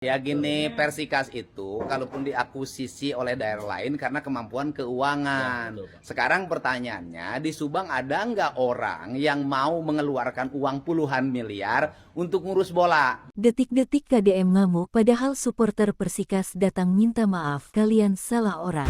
Ya gini, Persikas itu kalaupun diakuisisi oleh daerah lain karena kemampuan keuangan. Sekarang pertanyaannya, di Subang ada nggak orang yang mau mengeluarkan uang puluhan miliar untuk ngurus bola? Detik-detik KDM ngamuk padahal supporter Persikas datang minta maaf, kalian salah orang.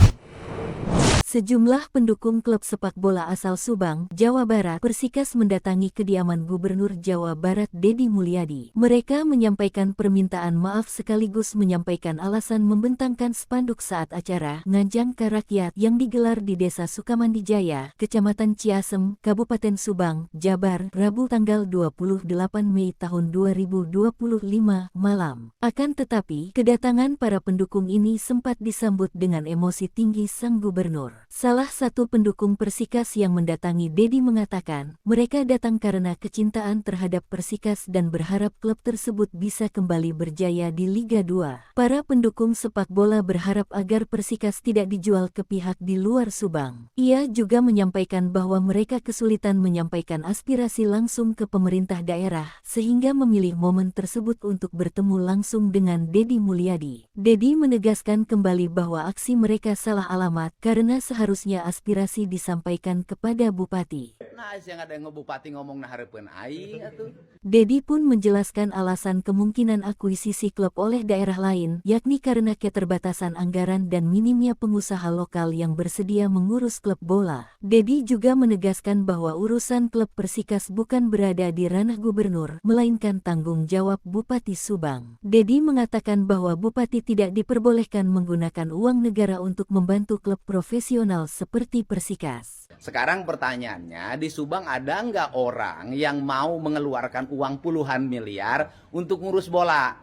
Sejumlah pendukung klub sepak bola asal Subang, Jawa Barat, Persikas mendatangi kediaman Gubernur Jawa Barat Deddy Mulyadi. Mereka menyampaikan permintaan maaf sekaligus menyampaikan alasan membentangkan spanduk saat acara Ngajang ke Rakyat yang digelar di Desa Sukamandijaya, Kecamatan Ciasem, Kabupaten Subang, Jabar, Rabu tanggal 28 Mei tahun 2025 malam. Akan tetapi, kedatangan para pendukung ini sempat disambut dengan emosi tinggi sang gubernur. Salah satu pendukung Persikas yang mendatangi Deddy mengatakan, mereka datang karena kecintaan terhadap Persikas dan berharap klub tersebut bisa kembali berjaya di Liga 2. Para pendukung sepak bola berharap agar Persikas tidak dijual ke pihak di luar Subang. Ia juga menyampaikan bahwa mereka kesulitan menyampaikan aspirasi langsung ke pemerintah daerah, sehingga memilih momen tersebut untuk bertemu langsung dengan Deddy Mulyadi. Deddy menegaskan kembali bahwa aksi mereka salah alamat karena seharusnya aspirasi disampaikan kepada Bupati. Nah, yang ada yang ngebupati ngomong nah hareupeun aing atuh. Deddy pun menjelaskan alasan kemungkinan akuisisi klub oleh daerah lain, yakni karena keterbatasan anggaran dan minimnya pengusaha lokal yang bersedia mengurus klub bola. Deddy juga menegaskan bahwa urusan klub Persikas bukan berada di ranah gubernur, melainkan tanggung jawab Bupati Subang. Deddy mengatakan bahwa Bupati tidak diperbolehkan menggunakan uang negara untuk membantu klub profesional seperti Persikas. Sekarang pertanyaannya, di Subang ada nggak orang yang mau mengeluarkan uang puluhan miliar untuk ngurus bola?